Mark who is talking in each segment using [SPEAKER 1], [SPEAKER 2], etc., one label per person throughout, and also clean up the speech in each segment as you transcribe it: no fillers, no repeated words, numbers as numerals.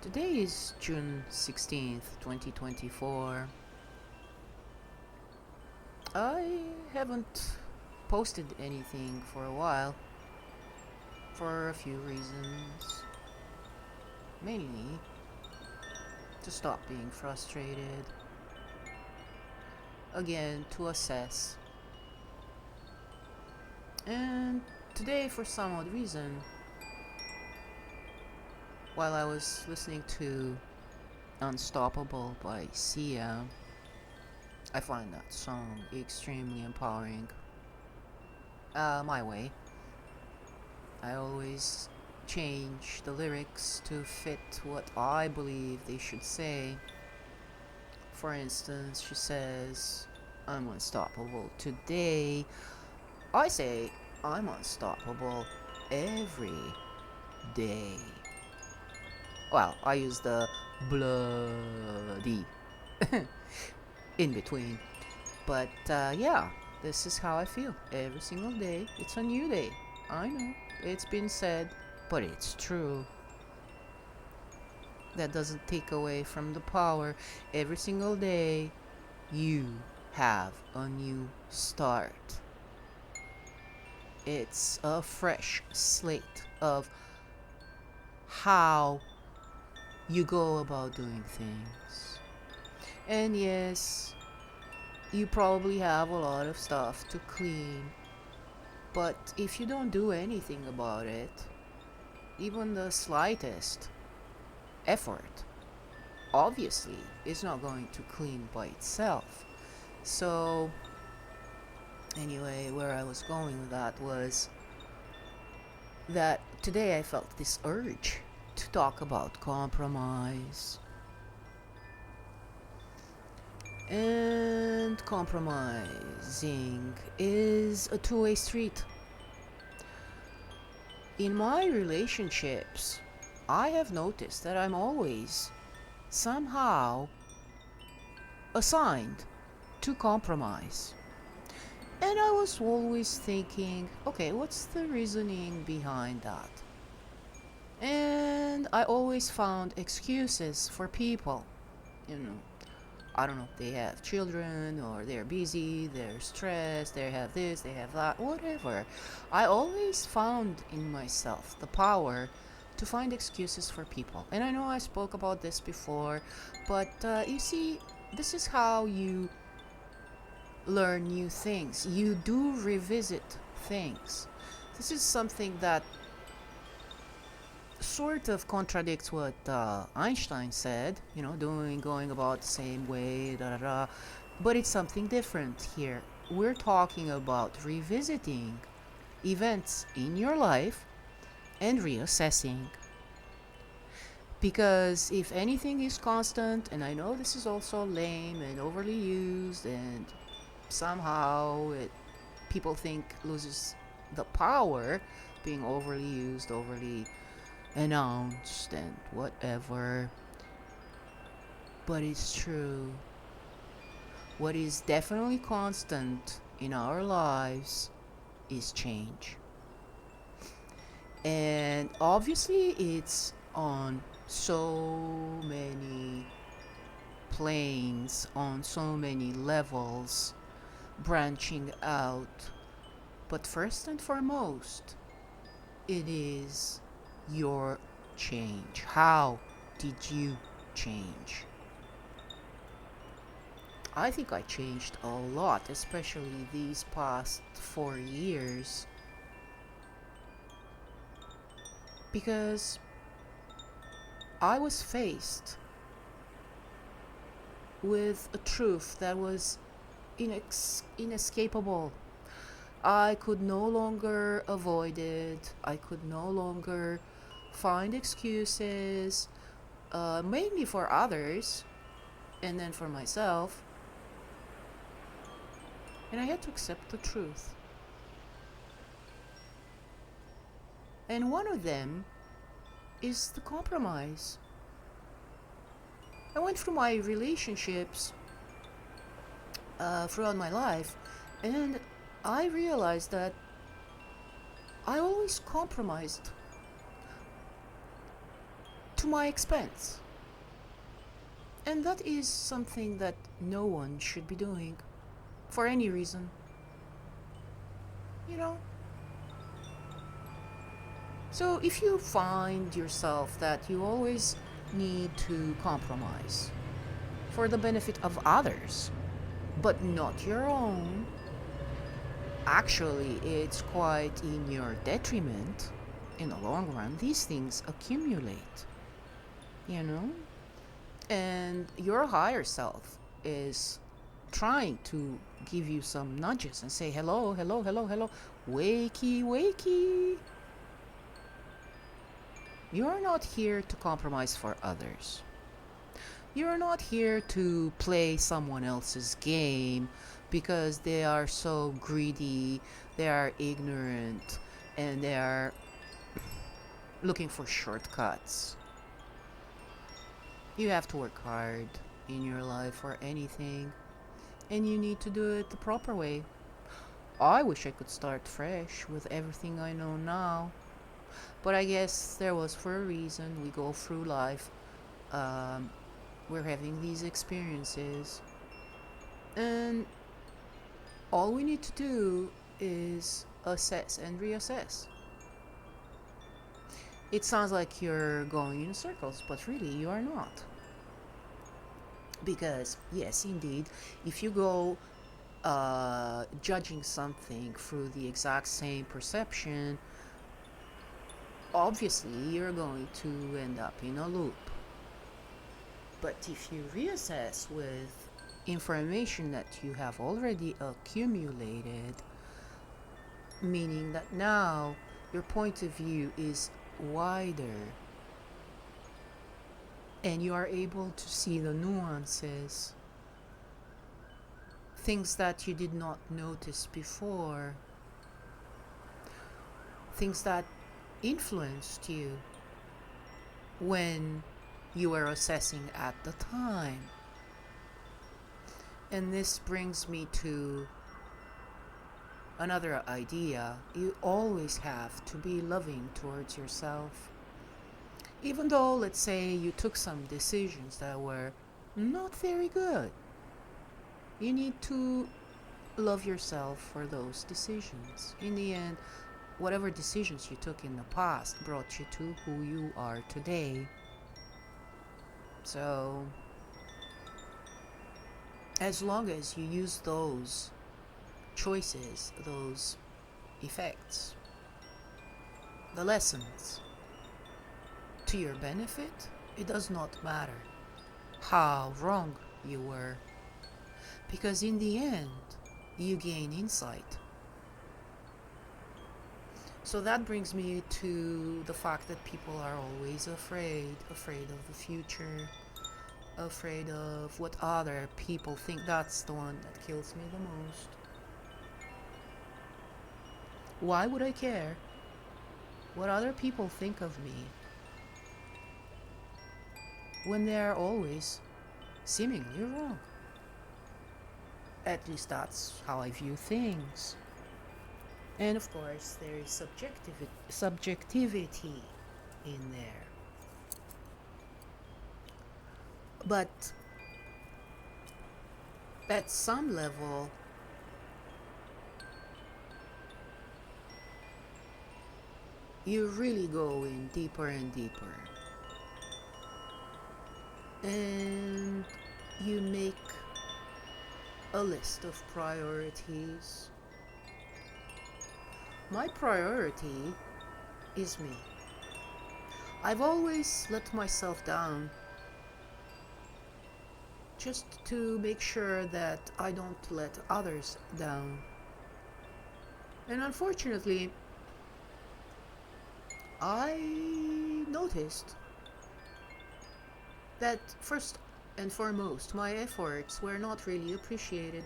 [SPEAKER 1] Today is June 16th, 2024. I haven't posted anything for a while for a few reasons. Mainly to stop being frustrated. Again, to assess. And today, for some odd reason, while I was listening to Unstoppable by Sia, I find that song extremely empowering. My way. I always change the lyrics to fit what I believe they should say. For instance, she says, I'm unstoppable today. I say, I'm unstoppable every day. Well, I use the bloody in between. But yeah, this is how I feel every single day. It's a new day. I know it's been said, but it's true. That doesn't take away from the power. Every single day, you have a new start. It's a fresh slate of how you go about doing things. And yes, you probably have a lot of stuff to clean, but if you don't do anything about it, even the slightest effort, obviously, is not going to clean by itself. So, anyway, where I was going with that was that today I felt this urge to talk about compromise. And compromising is a two-way street. In my relationships, I have noticed that I'm always somehow assigned to compromise. And I was always thinking, okay, what's the reasoning behind that? And I always found excuses for people. You know, I don't know, they have children, or they're busy, they're stressed, they have this, they have that, whatever. I always found in myself the power to find excuses for people. And I know I spoke about this before, but you see, this is how you learn new things. You do revisit things. This is something that sort of contradicts what Einstein said, going about the same way, da da da. But it's something different here. We're talking about revisiting events in your life and reassessing. Because if anything is constant, and I know this is also lame and overly used, and somehow people think loses the power, being overly used, overly announced, and whatever. But it's true. What is definitely constant in our lives is change. And obviously, it's on so many planes, on so many levels, branching out. But first and foremost, it is your change. How did you change? I think I changed a lot, especially these past 4 years, because I was faced with a truth that was inescapable. I could no longer avoid it. I could no longer find excuses, mainly for others, and then for myself. And I had to accept the truth. And one of them is the compromise. I went through my relationships throughout my life, and I realized that I always compromised to my expense. And that is something that no one should be doing for any reason. You know? So if you find yourself that you always need to compromise for the benefit of others, but not your own, actually it's quite in your detriment. In the long run, these things accumulate, you know? And your higher self is trying to give you some nudges and say, hello, hello, hello, hello, wakey, wakey. You're not here to compromise for others. You're not here to play someone else's game because they are so greedy, they are ignorant, and they are looking for shortcuts. You have to work hard in your life for anything, and you need to do it the proper way. I wish I could start fresh with everything I know now, but I guess there was for a reason. We go through life, we're having these experiences, and all we need to do is assess and reassess. It sounds like you're going in circles, but really you are not. Because, yes, indeed, if you go judging something through the exact same perception, obviously you're going to end up in a loop. But if you reassess with information that you have already accumulated, meaning that now your point of view is wider and you are able to see the nuances, things that you did not notice before, things that influenced you when you were assessing at the time. And this brings me to another idea. You always have to be loving towards yourself. Even though, let's say, you took some decisions that were not very good, you need to love yourself for those decisions. In the end, whatever decisions you took in the past brought you to who you are today. So, as long as you use those choices, those effects, the lessons, to your benefit, it does not matter how wrong you were. Because in the end, you gain insight. So that brings me to the fact that people are always afraid of the future, afraid of what other people think. That's the one that kills me the most. Why would I care what other people think of me when they are always seemingly wrong? At least that's how I view things. And of course, there is subjectivity in there. But at some level, you really go in deeper and deeper. And you make a list of priorities. My priority is me. I've always let myself down just to make sure that I don't let others down. And unfortunately, I noticed that first and foremost, my efforts were not really appreciated.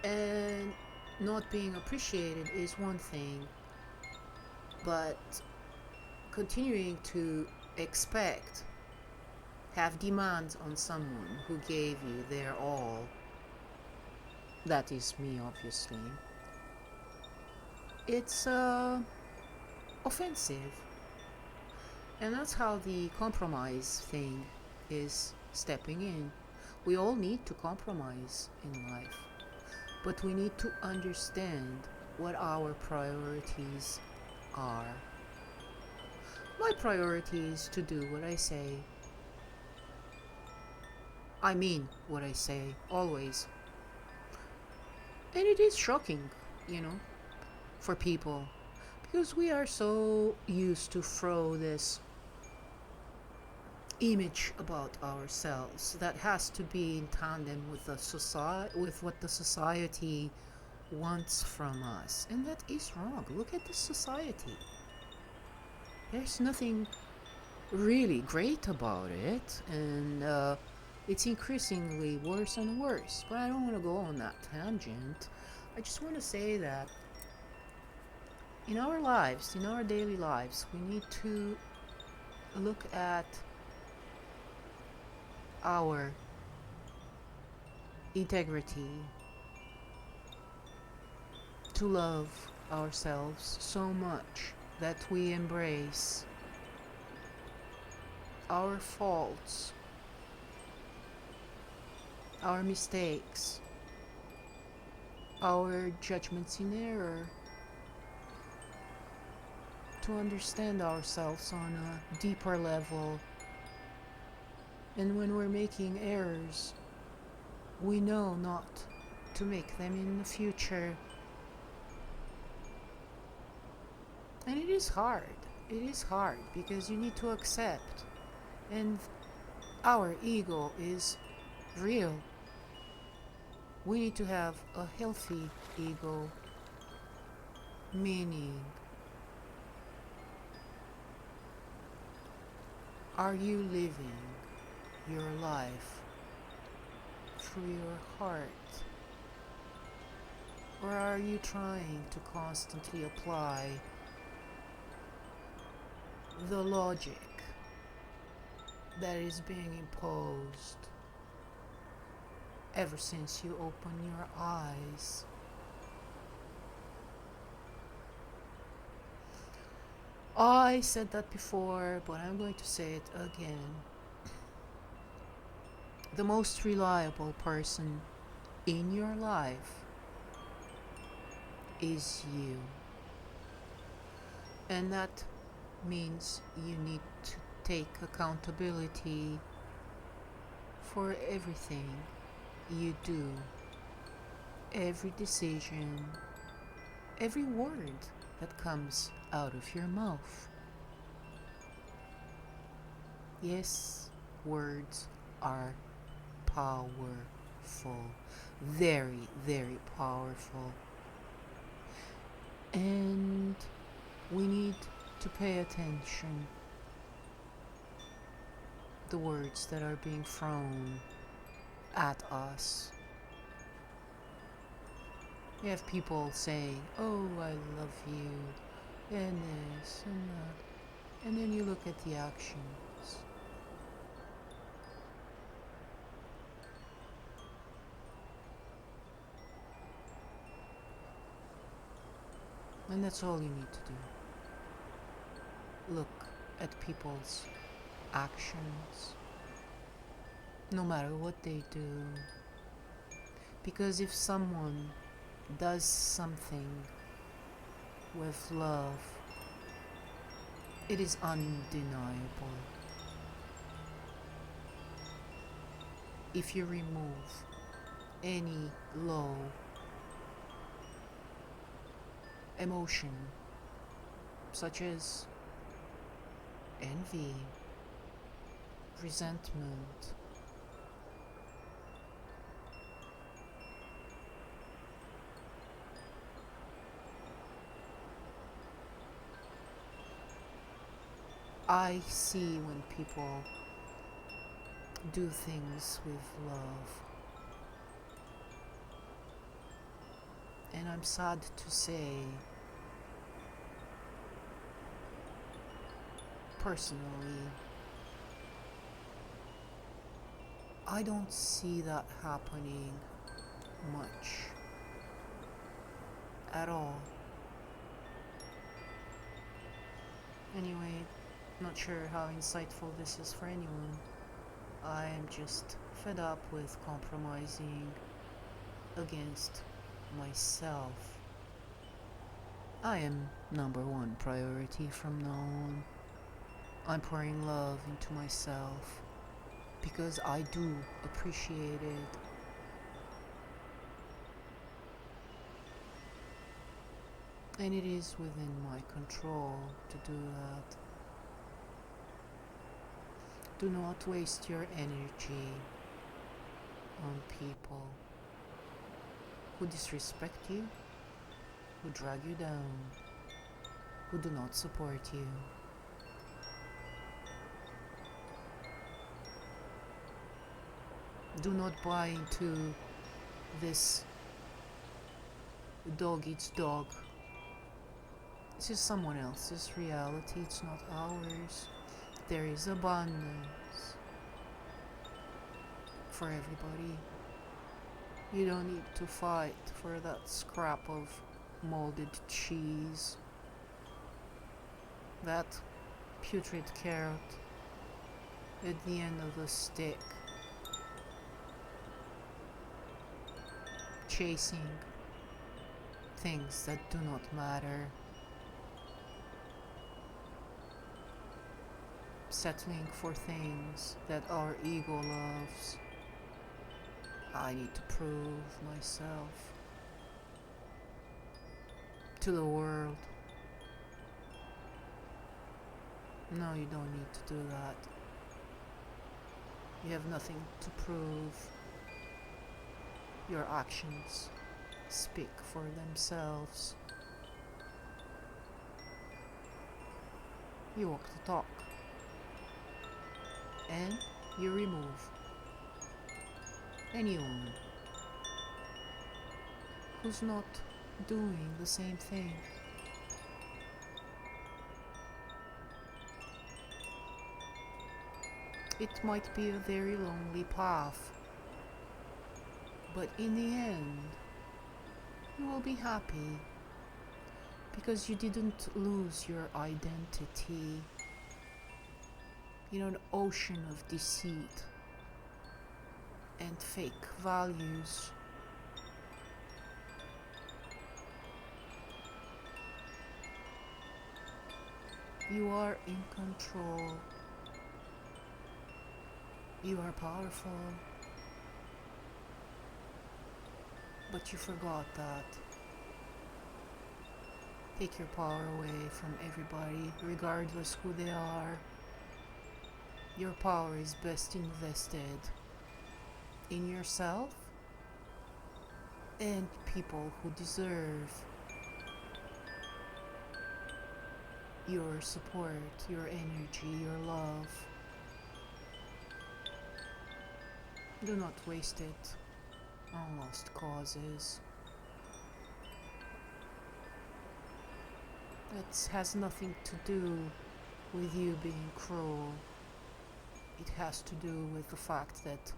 [SPEAKER 1] And not being appreciated is one thing, but continuing to expect, have demands on someone who gave you their all, that is me, obviously, it's offensive. And that's how the compromise thing is stepping in. We all need to compromise in life, but we need to understand what our priorities are. My priority is to do what I say. I mean what I say, always. And it is shocking, you know, for people, because we are so used to throw this image about ourselves that has to be in tandem with the society, with what the society wants from us, and that is wrong. Look at the society. There's nothing really great about it, and it's increasingly worse and worse. But I don't want to go on that tangent. I just want to say that in our lives, in our daily lives, we need to look at our integrity, to love ourselves so much that we embrace our faults, our mistakes, our judgments in error, to understand ourselves on a deeper level. And when we're making errors, we know not to make them in the future. And it is hard. It is hard because you need to accept. And our ego is real. We need to have a healthy ego, meaning, are you living your life through your heart? Or are you trying to constantly apply the logic that is being imposed ever since you open your eyes? I said that before, but I'm going to say it again. The most reliable person in your life is you. And that means you need to take accountability for everything you do, every decision, every word that comes out of your mouth. Yes, words are powerful, very, very powerful. And we need to pay attention the words that are being thrown at us. You have people saying, "Oh, I love you," and this and that, and then you look at the actions. And that's all you need to do. Look at people's actions, no matter what they do. Because if someone does something with love, it is undeniable. If you remove any low emotion, such as envy, resentment, I see when people do things with love, and I'm sad to say, personally, I don't see that happening much at all. Anyway, Not sure how insightful this is for anyone. I am just fed up with compromising against myself. I am number one priority from now on. I'm pouring love into myself because I do appreciate it. And it is within my control to do that. Do not waste your energy on people who disrespect you, who drag you down, who do not support you. Do not buy into this dog eats dog. This is someone else's reality, it's not ours. There is abundance for everybody. You don't need to fight for that scrap of molded cheese, that putrid carrot at the end of the stick, chasing things that do not matter, settling for things that our ego loves. I need to prove myself to the world. No, you don't need to do that. You have nothing to prove. Your actions speak for themselves. You walk the talk, and you remove anyone who's not doing the same thing. It might be a very lonely path, but in the end, you will be happy because you didn't lose your identity in an ocean of deceit and fake values. You are in control. You are powerful. But you forgot that. Take your power away from everybody, regardless who they are. Your power is best invested in yourself and people who deserve your support, your energy, your love. Do not waste it on lost causes. That has nothing to do with you being cruel. It has to do with the fact that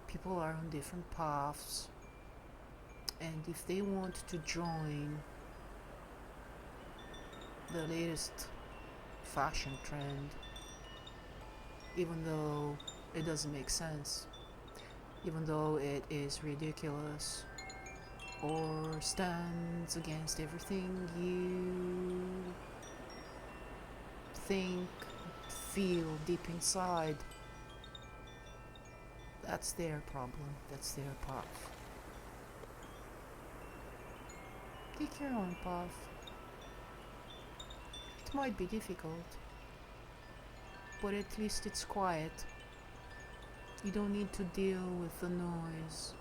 [SPEAKER 1] people are on different paths, and if they want to join the latest fashion trend, even though it doesn't make sense, even though it is ridiculous or stands against everything you think, feel deep inside, that's their problem, that's their path. Take your own path. It might be difficult, but at least it's quiet. You don't need to deal with the noise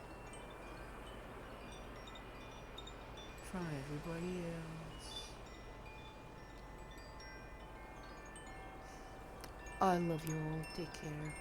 [SPEAKER 1] from everybody else. I love you all. Take care.